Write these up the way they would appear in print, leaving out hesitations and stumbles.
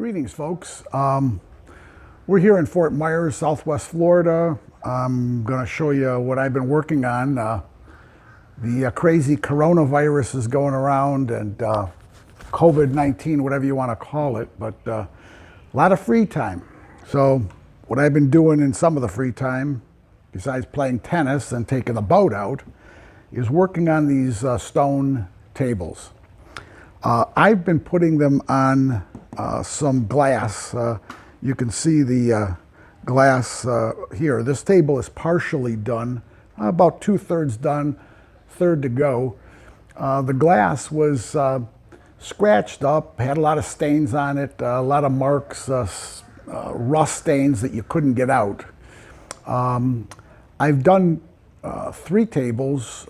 Greetings, folks. We're here in Fort Myers, Southwest Florida. I'm going to show you what I've been working on. The crazy coronavirus is going around, and COVID-19, whatever you want to call it, but a lot of free time. So what I've been doing in some of the free time, besides playing tennis and taking the boat out, is working on these stone tables. I've been putting them on some glass. You can see the glass here. This table is partially done, about 2/3 done, third to go. The glass was scratched up, had a lot of stains on it, a lot of marks, rust stains that you couldn't get out. I've done 3 tables,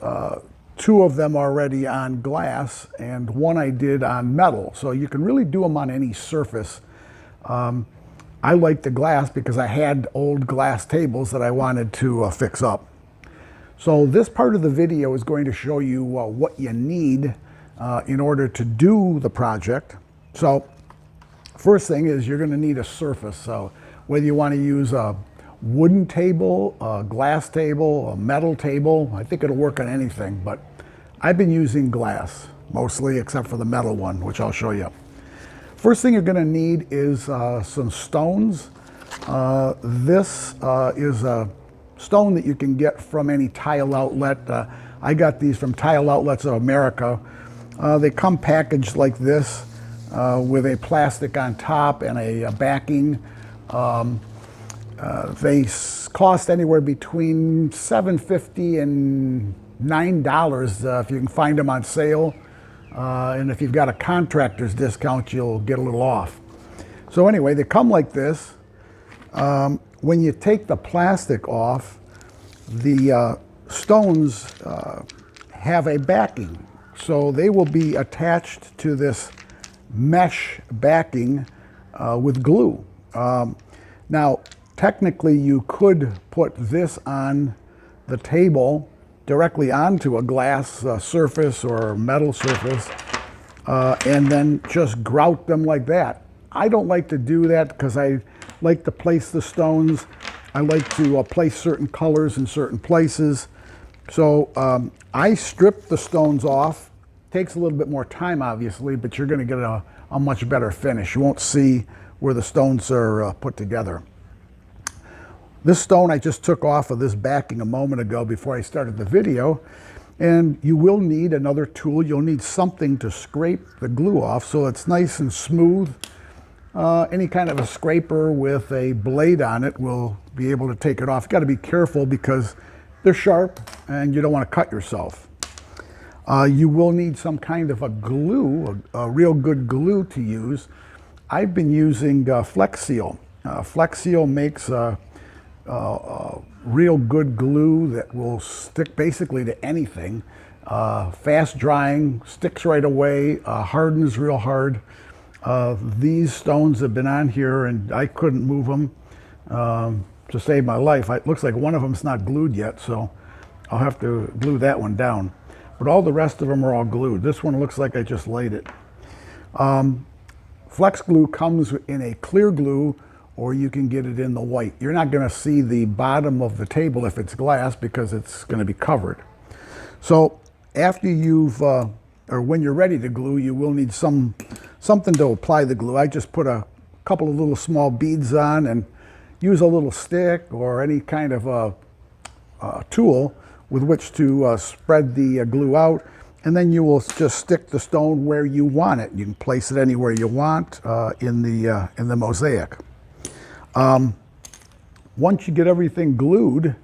2 of them already on glass, and 1 I did on metal. So you can really do them on any surface. I like the glass because I had old glass tables that I wanted to fix up. So this part of the video is going to show you what you need in order to do the project. So first thing is you're going to need a surface. So whether you want to use a wooden table, a glass table, a metal table, I think it'll work on anything, but I've been using glass mostly, except for the metal one, which I'll show you. First thing you're going to need is some stones. This is a stone that you can get from any tile outlet. I got these from Tile Outlets of America. They come packaged like this with a plastic on top and a backing. They cost anywhere between $7.50 and $9 if you can find them on sale. And if you've got a contractor's discount, you'll get a little off. So anyway, they come like this. When you take the plastic off, the stones have a backing. So they will be attached to this mesh backing with glue. Now, technically, you could put this on the table directly onto a glass surface or metal surface and then just grout them like that. I don't like to do that because I like to place the stones. I like to place certain colors in certain places. So I strip the stones off. Takes a little bit more time, obviously, but you're going to get a much better finish. You won't see where the stones are put together. This stone I just took off of this backing a moment ago before I started the video, and you will need another tool. You'll need something to scrape the glue off so it's nice and smooth. Any kind of a scraper with a blade on it will be able to take it off. You've got to be careful because they're sharp and you don't want to cut yourself. You will need some kind of a glue, a real good glue to use. I've been using Flex Seal. Flex Seal makes a real good glue that will stick basically to anything. Fast drying, sticks right away, hardens real hard. These stones have been on here and I couldn't move them to save my life. It looks like one of them's not glued yet, so I'll have to glue that one down. But all the rest of them are all glued. This one looks like I just laid it. Flex glue comes in a clear glue, or you can get it in the white. You're not going to see the bottom of the table if it's glass because it's going to be covered. So after you've, or when you're ready to glue, you will need something to apply the glue. I just put a couple of little small beads on and use a little stick or any kind of a tool with which to spread the glue out. And then you will just stick the stone where you want it. You can place it anywhere you want in the mosaic. Once you get everything glued,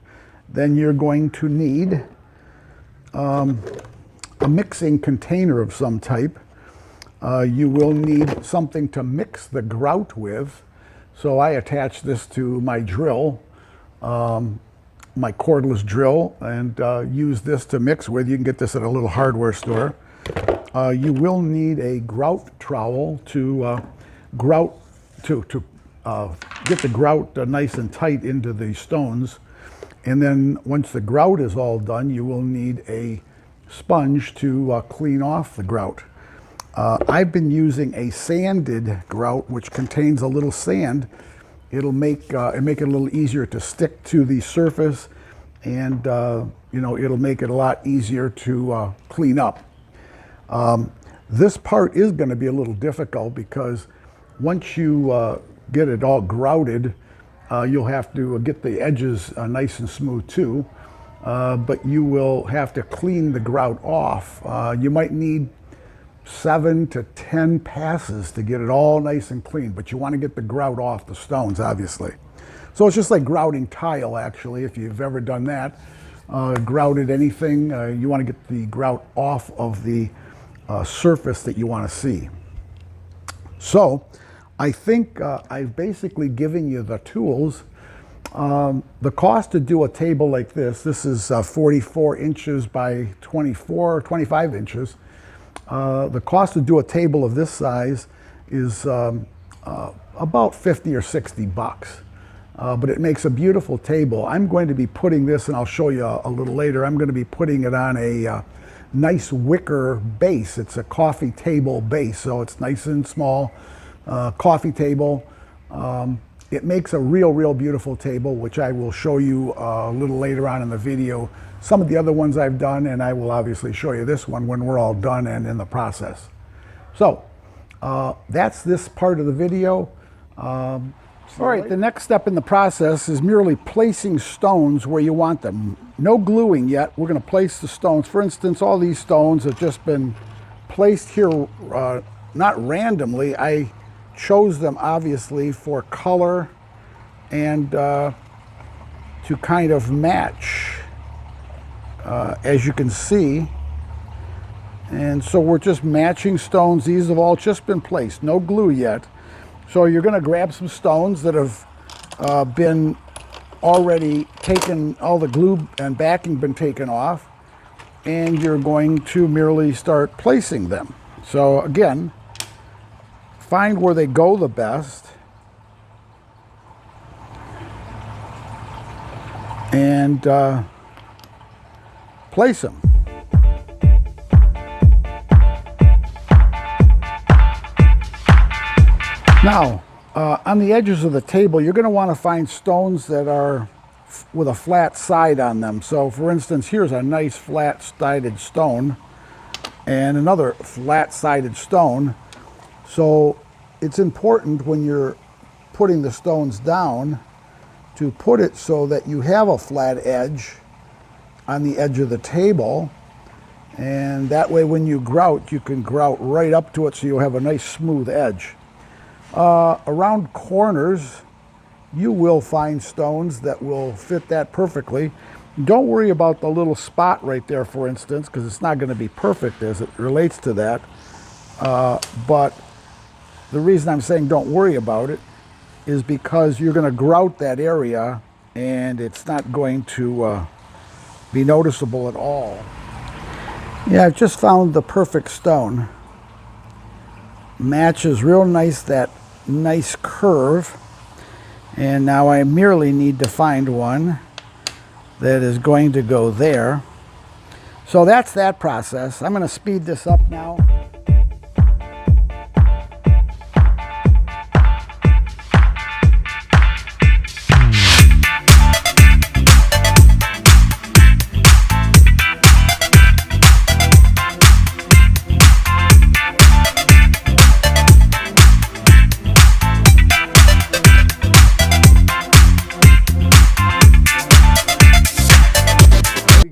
then you're going to need a mixing container of some type. You will need something to mix the grout with. So I attach this to my drill, my cordless drill, and use this to mix with. You can get this at a little hardware store. You will need a grout trowel to get the grout nice and tight into the stones. And then once the grout is all done, you will need a sponge to clean off the grout. I've been using a sanded grout, which contains a little sand. It'll make it a little easier to stick to the surface, and you know, it'll make it a lot easier to clean up. This part is going to be a little difficult because once you get it all grouted, you'll have to get the edges nice and smooth too. But you will have to clean the grout off. You might need 7 to 10 passes to get it all nice and clean, but you want to get the grout off the stones, obviously. So it's just like grouting tile, actually, if you've ever done that. Grouted anything, you want to get the grout off of the surface that you want to see. So I think I've basically given you the tools. The cost to do a table like this is 44 inches by 24 or 25 inches. The cost to do a table of this size is about 50 or 60 bucks. But it makes a beautiful table. I'm going to be putting this, and I'll show you a little later, I'm going to be putting it on a nice wicker base. It's a coffee table base, so it's nice and small, coffee table. It makes a real beautiful table, which I will show you a little later on in the video. Some of the other ones I've done, and I will obviously show you this one when we're all done and in the process. So that's this part of the video. All right, the next step in the process is merely placing stones where you want them. No gluing yet. We're going to place the stones. For instance, all these stones have just been placed here, not randomly. I chose them obviously for color and to kind of match, as you can see. And so we're just matching stones. These have all just been placed, no glue yet. So you're going to grab some stones that have been already taken, all the glue and backing been taken off, and you're going to merely start placing them. So again, find where they go the best and place them. Now, on the edges of the table, you're going to want to find stones that are with a flat side on them. So for instance, here's a nice flat-sided stone and another flat-sided stone. So it's important when you're putting the stones down to put it so that you have a flat edge on the edge of the table, and that way when you grout, you can grout right up to it so you'll have a nice smooth edge. Around corners, you will find stones that will fit that perfectly. Don't worry about the little spot right there, for instance, because it's not going to be perfect as it relates to that. But the reason I'm saying don't worry about it is because you're going to grout that area and it's not going to be noticeable at all. Yeah, I've just found the perfect stone. Matches real nice that nice curve. And now I merely need to find one that is going to go there. So that's that process. I'm going to speed this up now.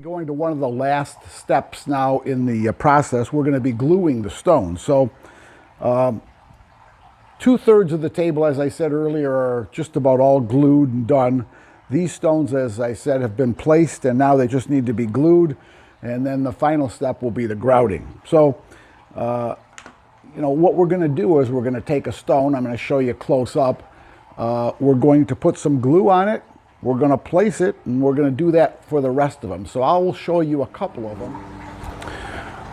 Going to one of the last steps now in the process. We're going to be gluing the stones. So 2/3 of the table, as I said earlier, are just about all glued and done. These stones, as I said, have been placed and now they just need to be glued, and then the final step will be the grouting. So you know what we're going to do is we're going to take a stone. I'm going to show you close up. We're going to put some glue on it. We're going to place it, and we're going to do that for the rest of them. So I will show you a couple of them.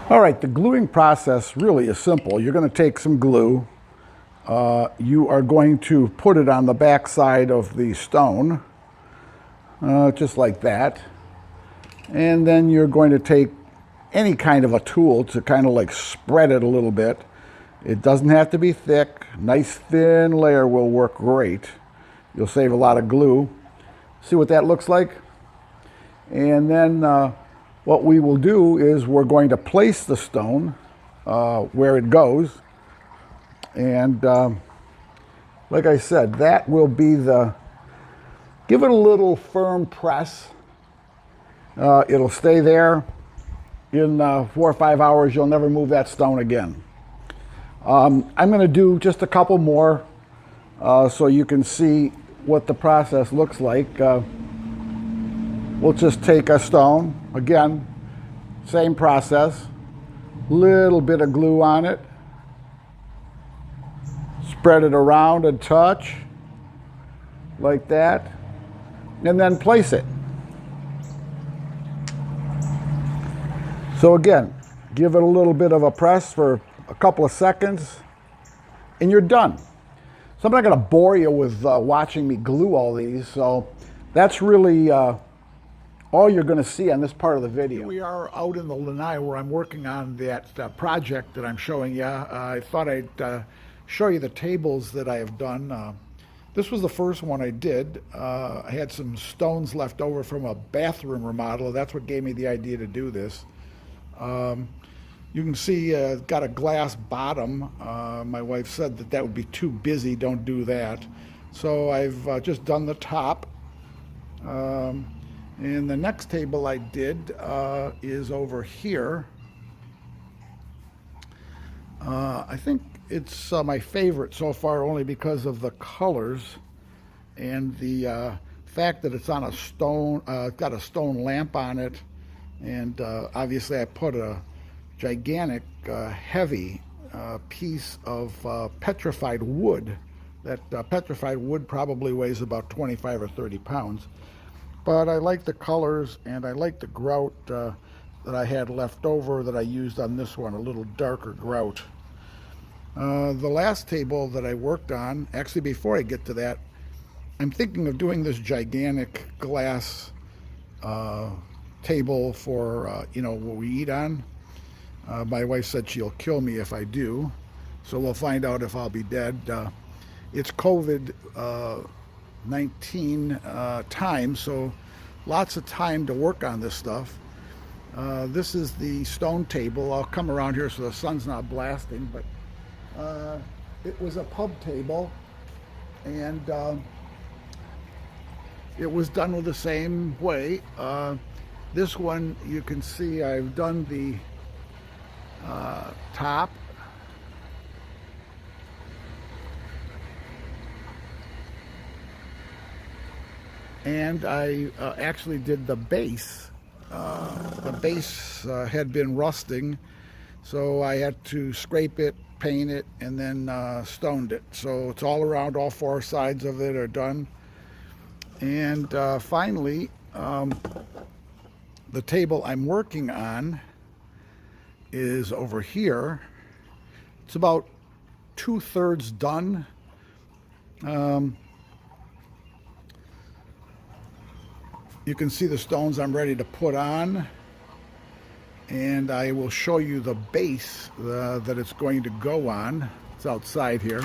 All right, the gluing process really is simple. You're going to take some glue. You are going to put it on the back side of the stone, just like that. And then you're going to take any kind of a tool to kind of like spread it a little bit. It doesn't have to be thick. Nice thin layer will work great. You'll save a lot of glue. See what that looks like? And then what we will do is we're going to place the stone where it goes. And like I said, that will be give it a little firm press. It'll stay there. In 4 or 5 hours, you'll never move that stone again. I'm going to do just a couple more so you can see what the process looks like. We'll just take a stone, again, same process, little bit of glue on it, spread it around a touch, like that, and then place it. So again, give it a little bit of a press for a couple of seconds, and you're done. So I'm not going to bore you with watching me glue all these, so that's really all you're going to see on this part of the video. Here we are out in the lanai where I'm working on that project that I'm showing you. I thought I'd show you the tables that I have done. This was the first one I did. I had some stones left over from a bathroom remodel. That's what gave me the idea to do this. You can see it's got a glass bottom. My wife said that would be too busy, don't do that. So I've just done the top. And the next table I did is over here. I think it's my favorite so far only because of the colors and the fact that it's on a stone, it's got a stone lamp on it. And obviously I put a gigantic, heavy piece of petrified wood. That petrified wood probably weighs about 25 or 30 pounds. But I like the colors, and I like the grout that I had left over that I used on this one, a little darker grout. The last table that I worked on, actually before I get to that, I'm thinking of doing this gigantic glass table for, what we eat on. My wife said she'll kill me if I do, so we'll find out if I'll be dead. It's COVID-19 time, so lots of time to work on this stuff. This is the stone table. I'll come around here so the sun's not blasting, but it was a pub table, and it was done with the same way. This one, you can see I've done the top. And I actually did the base. The base had been rusting, so I had to scrape it, paint it, and then stoned it. So it's all around, all four sides of it are done. And finally, the table I'm working on is over here. It's about 2/3 done. You can see the stones I'm ready to put on, and I will show you the base that it's going to go on. It's outside here.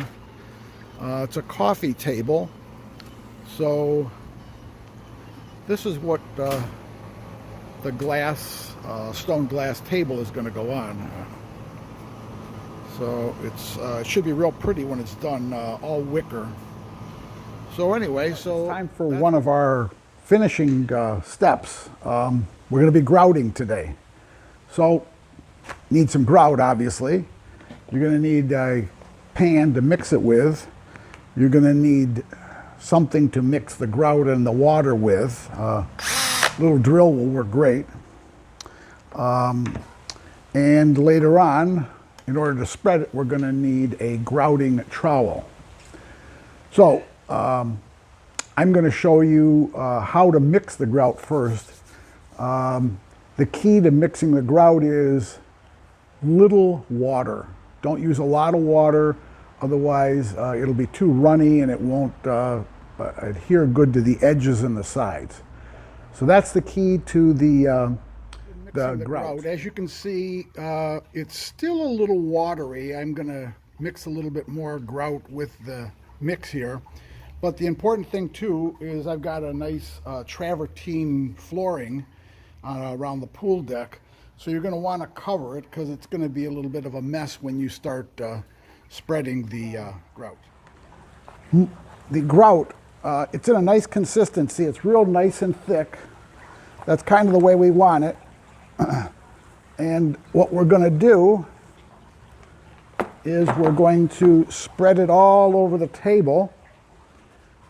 It's a coffee table, so this is what the glass, stone glass table is going to go on. So it should be real pretty when it's done, all wicker. So anyway, so time for one of our finishing steps. We're going to be grouting today. So need some grout, obviously. You're going to need a pan to mix it with. You're going to need something to mix the grout and the water with. Little drill will work great. And later on, in order to spread it, we're going to need a grouting trowel. So I'm going to show you how to mix the grout first. The key to mixing the grout is little water. Don't use a lot of water, otherwise it'll be too runny and it won't adhere good to the edges and the sides. So that's the key to the grout. As you can see, it's still a little watery. I'm going to mix a little bit more grout with the mix here. But the important thing too is I've got a nice travertine flooring around the pool deck. So you're going to want to cover it because it's going to be a little bit of a mess when you start spreading the grout. The grout, it's in a nice consistency. It's real nice and thick. That's kind of the way we want it. And what we're going to do is we're going to spread it all over the table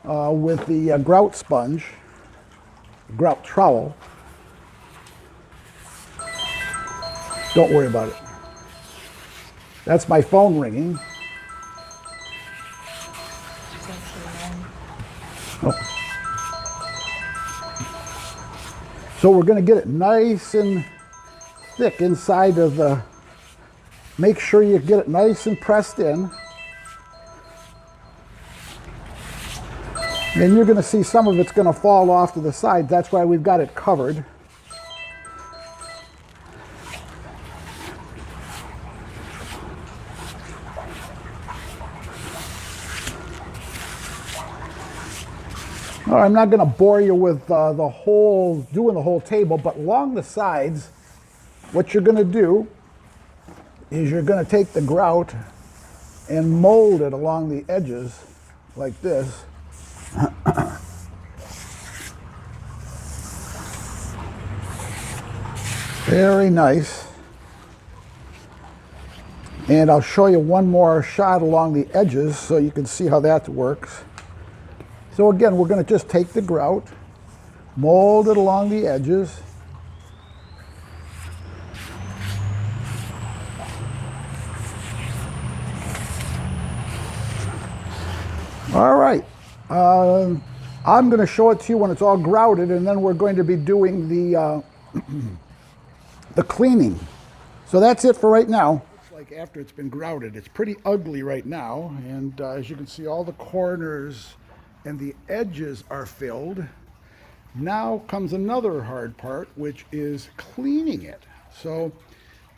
with the grout sponge, grout trowel. Don't worry about it. That's my phone ringing. Oh. So we're going to get it nice and thick inside of the, make sure you get it nice and pressed in. And you're going to see some of it's going to fall off to the side. That's why we've got it covered. I'm not going to bore you with doing the whole table, but along the sides, what you're going to do is you're going to take the grout and mold it along the edges like this. Very nice. And I'll show you one more shot along the edges so you can see how that works. So again, we're going to just take the grout, mold it along the edges. All right. I'm going to show it to you when it's all grouted, and then we're going to be doing the the cleaning. So that's it for right now. Looks like after it's been grouted, it's pretty ugly right now, and as you can see, all the corners and the edges are filled. Now comes another hard part, which is cleaning it. So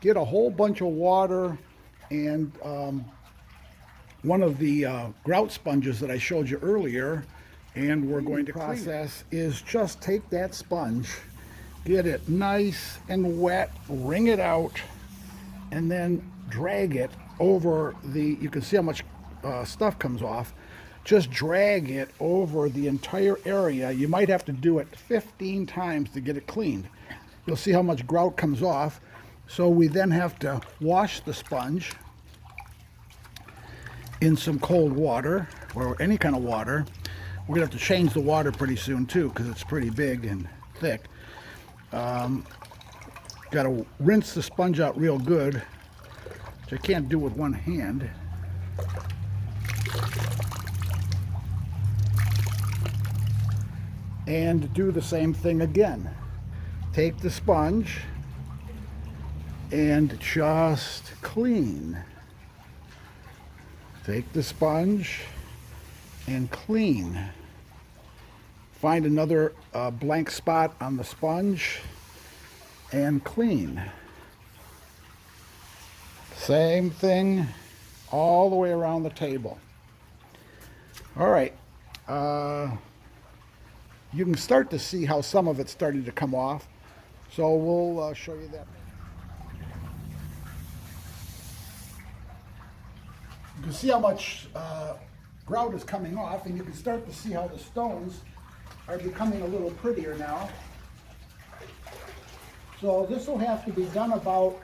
get a whole bunch of water and one of the grout sponges that I showed you earlier, and we're going to process is just take that sponge, get it nice and wet, wring it out, and then drag it over the, you can see how much stuff comes off. Just drag it over the entire area. You might have to do it 15 times to get it cleaned. You'll see how much grout comes off. So we then have to wash the sponge in some cold water or any kind of water. We're gonna have to change the water pretty soon too because it's pretty big and thick. Got to rinse the sponge out real good, which I can't do with one hand. And do the same thing again. Take the sponge and just clean. Take the sponge and clean. Find another blank spot on the sponge and clean. Same thing all the way around the table. All right. You can start to see how some of it's starting to come off. So we'll show you that. You can see how much grout is coming off, and you can start to see how the stones are becoming a little prettier now. So this will have to be done about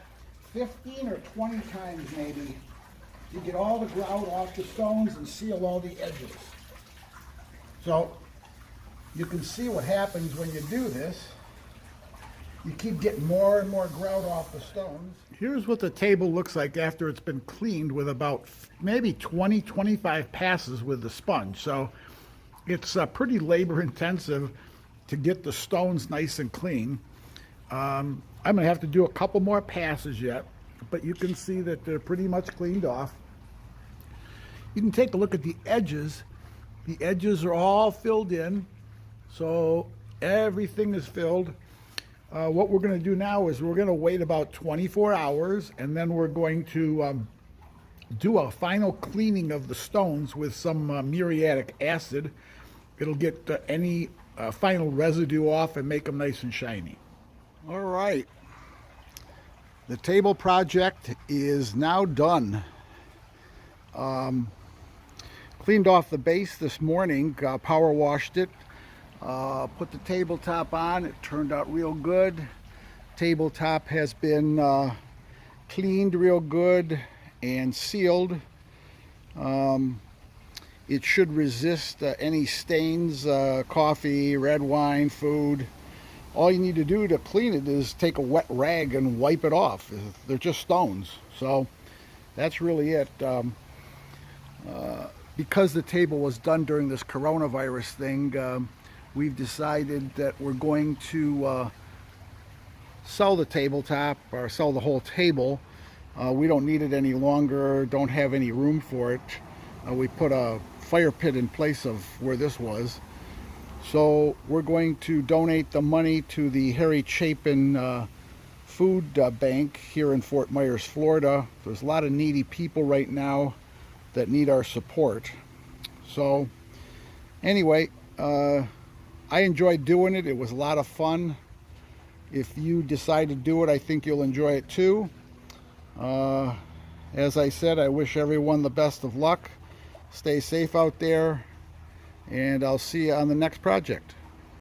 15 or 20 times maybe to get all the grout off the stones and seal all the edges. So you can see what happens when you do this. You keep getting more and more grout off the stones. Here's what the table looks like after it's been cleaned with about maybe 20, 25 passes with the sponge. So it's pretty labor intensive to get the stones nice and clean. I'm going to have to do a couple more passes yet, but you can see that they're pretty much cleaned off. You can take a look at the edges. The edges are all filled in, so everything is filled. What we're going to do now is we're going to wait about 24 hours, and then we're going to do a final cleaning of the stones with some muriatic acid. It'll get any final residue off and make them nice and shiny. All right, the table project is now done. Cleaned off the base this morning, power washed it, put the tabletop on. It turned out real good. Tabletop has been cleaned real good and sealed. It should resist any stains, coffee, red wine, food. All you need to do to clean it is take a wet rag and wipe it off. They're just stones. So that's really it. Because the table was done during this coronavirus thing, we've decided that we're going to sell the tabletop or sell the whole table. We don't need it any longer, don't have any room for it. We put a fire pit in place of where this was. So we're going to donate the money to the Harry Chapin Food Bank here in Fort Myers, Florida. There's a lot of needy people right now that need our support. So anyway, I enjoyed doing it. It was a lot of fun. If you decide to do it, I think you'll enjoy it too. As I said, I wish everyone the best of luck. Stay safe out there, and I'll see you on the next project.